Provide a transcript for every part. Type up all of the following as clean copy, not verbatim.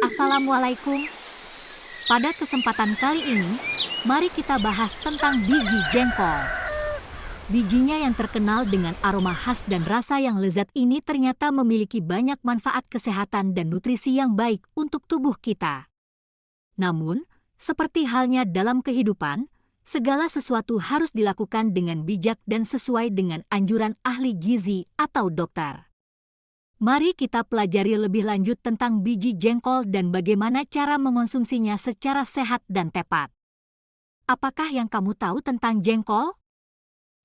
Assalamualaikum. Pada kesempatan kali ini, mari kita bahas tentang biji jengkol. Bijinya yang terkenal dengan aroma khas dan rasa yang lezat ini ternyata memiliki banyak manfaat kesehatan dan nutrisi yang baik untuk tubuh kita. Namun, seperti halnya dalam kehidupan, segala sesuatu harus dilakukan dengan bijak dan sesuai dengan anjuran ahli gizi atau dokter. Mari kita pelajari lebih lanjut tentang biji jengkol dan bagaimana cara mengonsumsinya secara sehat dan tepat. Apakah yang kamu tahu tentang jengkol?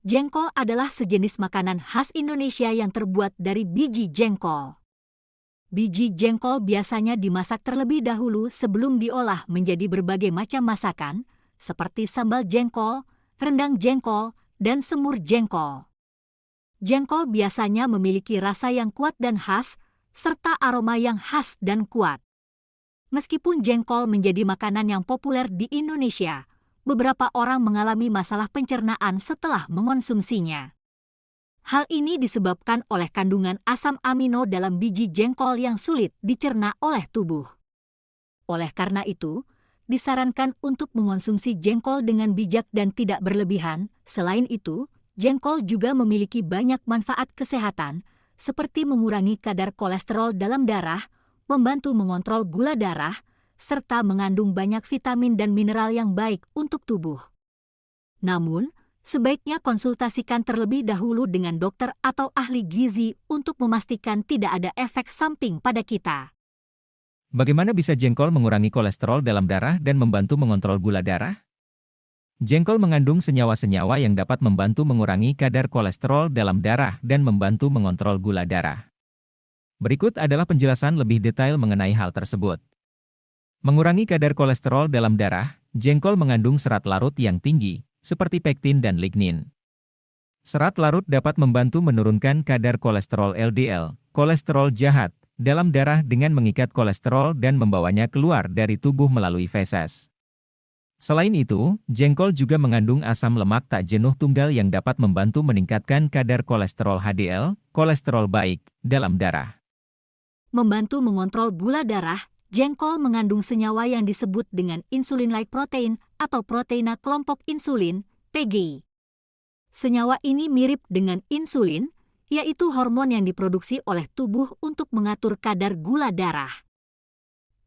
Jengkol adalah sejenis makanan khas Indonesia yang terbuat dari biji jengkol. Biji jengkol biasanya dimasak terlebih dahulu sebelum diolah menjadi berbagai macam masakan, seperti sambal jengkol, rendang jengkol, dan semur jengkol. Jengkol biasanya memiliki rasa yang kuat dan khas, serta aroma yang khas dan kuat. Meskipun jengkol menjadi makanan yang populer di Indonesia, beberapa orang mengalami masalah pencernaan setelah mengonsumsinya. Hal ini disebabkan oleh kandungan asam amino dalam biji jengkol yang sulit dicerna oleh tubuh. Oleh karena itu, disarankan untuk mengonsumsi jengkol dengan bijak dan tidak berlebihan. Selain itu, jengkol juga memiliki banyak manfaat kesehatan, seperti mengurangi kadar kolesterol dalam darah, membantu mengontrol gula darah, serta mengandung banyak vitamin dan mineral yang baik untuk tubuh. Namun, sebaiknya konsultasikan terlebih dahulu dengan dokter atau ahli gizi untuk memastikan tidak ada efek samping pada kita. Bagaimana bisa jengkol mengurangi kolesterol dalam darah dan membantu mengontrol gula darah? Jengkol mengandung senyawa-senyawa yang dapat membantu mengurangi kadar kolesterol dalam darah dan membantu mengontrol gula darah. Berikut adalah penjelasan lebih detail mengenai hal tersebut. Mengurangi kadar kolesterol dalam darah, jengkol mengandung serat larut yang tinggi, seperti pektin dan lignin. Serat larut dapat membantu menurunkan kadar kolesterol LDL, kolesterol jahat, dalam darah dengan mengikat kolesterol dan membawanya keluar dari tubuh melalui feses. Selain itu, jengkol juga mengandung asam lemak tak jenuh tunggal yang dapat membantu meningkatkan kadar kolesterol HDL, kolesterol baik, dalam darah. Membantu mengontrol gula darah, jengkol mengandung senyawa yang disebut dengan insulin-like protein atau proteina kelompok insulin, PGI. Senyawa ini mirip dengan insulin, yaitu hormon yang diproduksi oleh tubuh untuk mengatur kadar gula darah.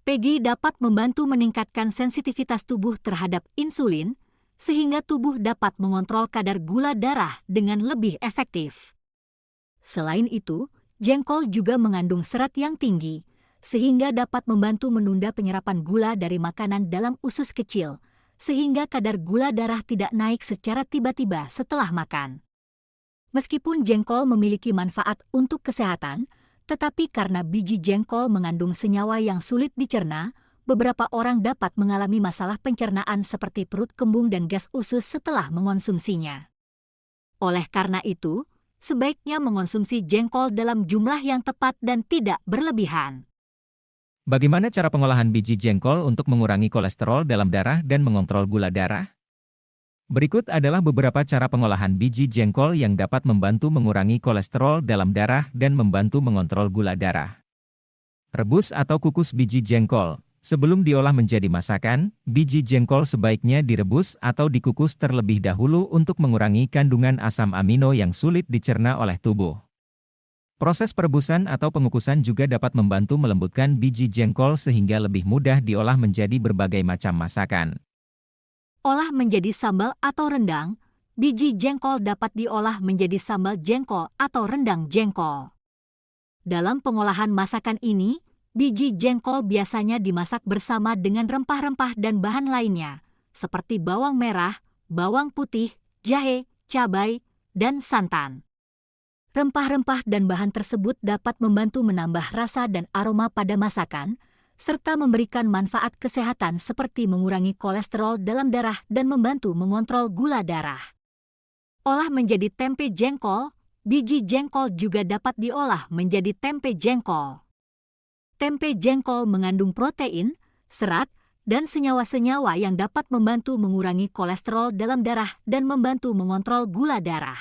PGI dapat membantu meningkatkan sensitivitas tubuh terhadap insulin, sehingga tubuh dapat mengontrol kadar gula darah dengan lebih efektif. Selain itu, jengkol juga mengandung serat yang tinggi, sehingga dapat membantu menunda penyerapan gula dari makanan dalam usus kecil, sehingga kadar gula darah tidak naik secara tiba-tiba setelah makan. Meskipun jengkol memiliki manfaat untuk kesehatan, tetapi karena biji jengkol mengandung senyawa yang sulit dicerna, beberapa orang dapat mengalami masalah pencernaan seperti perut kembung dan gas usus setelah mengonsumsinya. Oleh karena itu, sebaiknya mengonsumsi jengkol dalam jumlah yang tepat dan tidak berlebihan. Bagaimana cara pengolahan biji jengkol untuk mengurangi kolesterol dalam darah dan mengontrol gula darah? Berikut adalah beberapa cara pengolahan biji jengkol yang dapat membantu mengurangi kolesterol dalam darah dan membantu mengontrol gula darah. Rebus atau kukus biji jengkol. Sebelum diolah menjadi masakan, biji jengkol sebaiknya direbus atau dikukus terlebih dahulu untuk mengurangi kandungan asam amino yang sulit dicerna oleh tubuh. Proses perebusan atau pengukusan juga dapat membantu melembutkan biji jengkol sehingga lebih mudah diolah menjadi berbagai macam masakan. Olah menjadi sambal atau rendang, biji jengkol dapat diolah menjadi sambal jengkol atau rendang jengkol. Dalam pengolahan masakan ini, biji jengkol biasanya dimasak bersama dengan rempah-rempah dan bahan lainnya, seperti bawang merah, bawang putih, jahe, cabai, dan santan. Rempah-rempah dan bahan tersebut dapat membantu menambah rasa dan aroma pada masakan, serta memberikan manfaat kesehatan seperti mengurangi kolesterol dalam darah dan membantu mengontrol gula darah. Olah menjadi tempe jengkol, biji jengkol juga dapat diolah menjadi tempe jengkol. Tempe jengkol mengandung protein, serat, dan senyawa-senyawa yang dapat membantu mengurangi kolesterol dalam darah dan membantu mengontrol gula darah.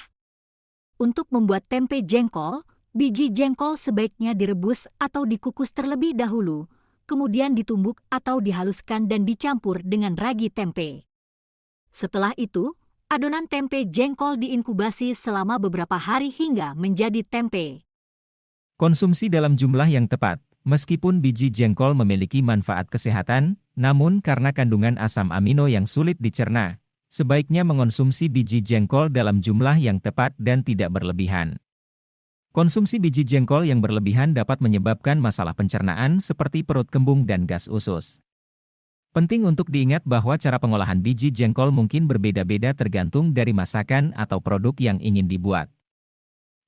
Untuk membuat tempe jengkol, biji jengkol sebaiknya direbus atau dikukus terlebih dahulu, kemudian ditumbuk atau dihaluskan dan dicampur dengan ragi tempe. Setelah itu, adonan tempe jengkol diinkubasi selama beberapa hari hingga menjadi tempe. Konsumsi dalam jumlah yang tepat. Meskipun biji jengkol memiliki manfaat kesehatan, namun karena kandungan asam amino yang sulit dicerna, sebaiknya mengonsumsi biji jengkol dalam jumlah yang tepat dan tidak berlebihan. Konsumsi biji jengkol yang berlebihan dapat menyebabkan masalah pencernaan seperti perut kembung dan gas usus. Penting untuk diingat bahwa cara pengolahan biji jengkol mungkin berbeda-beda tergantung dari masakan atau produk yang ingin dibuat.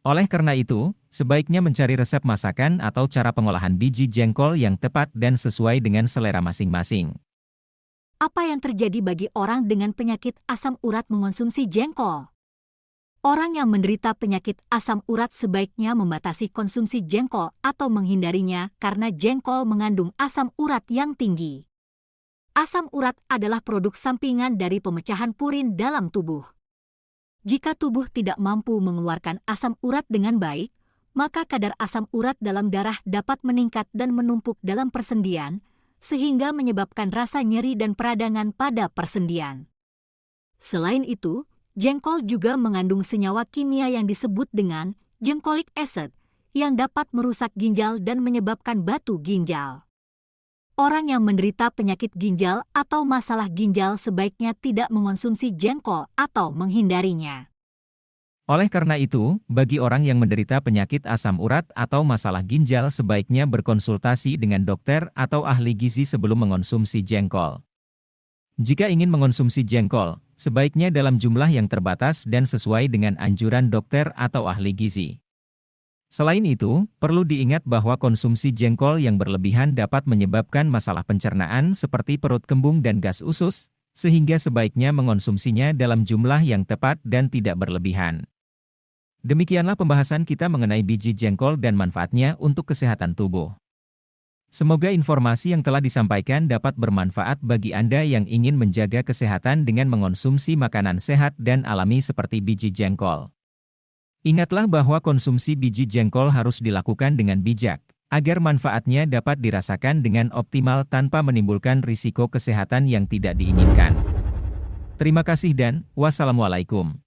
Oleh karena itu, sebaiknya mencari resep masakan atau cara pengolahan biji jengkol yang tepat dan sesuai dengan selera masing-masing. Apa yang terjadi bagi orang dengan penyakit asam urat mengonsumsi jengkol? Orang yang menderita penyakit asam urat sebaiknya membatasi konsumsi jengkol atau menghindarinya karena jengkol mengandung asam urat yang tinggi. Asam urat adalah produk sampingan dari pemecahan purin dalam tubuh. Jika tubuh tidak mampu mengeluarkan asam urat dengan baik, maka kadar asam urat dalam darah dapat meningkat dan menumpuk dalam persendian, sehingga menyebabkan rasa nyeri dan peradangan pada persendian. Selain itu, jengkol juga mengandung senyawa kimia yang disebut dengan jengkolic acid, yang dapat merusak ginjal dan menyebabkan batu ginjal. Orang yang menderita penyakit ginjal atau masalah ginjal sebaiknya tidak mengonsumsi jengkol atau menghindarinya. Oleh karena itu, bagi orang yang menderita penyakit asam urat atau masalah ginjal sebaiknya berkonsultasi dengan dokter atau ahli gizi sebelum mengonsumsi jengkol. Jika ingin mengonsumsi jengkol, sebaiknya dalam jumlah yang terbatas dan sesuai dengan anjuran dokter atau ahli gizi. Selain itu, perlu diingat bahwa konsumsi jengkol yang berlebihan dapat menyebabkan masalah pencernaan seperti perut kembung dan gas usus, sehingga sebaiknya mengonsumsinya dalam jumlah yang tepat dan tidak berlebihan. Demikianlah pembahasan kita mengenai biji jengkol dan manfaatnya untuk kesehatan tubuh. Semoga informasi yang telah disampaikan dapat bermanfaat bagi Anda yang ingin menjaga kesehatan dengan mengonsumsi makanan sehat dan alami seperti biji jengkol. Ingatlah bahwa konsumsi biji jengkol harus dilakukan dengan bijak, agar manfaatnya dapat dirasakan dengan optimal tanpa menimbulkan risiko kesehatan yang tidak diinginkan. Terima kasih dan wassalamualaikum.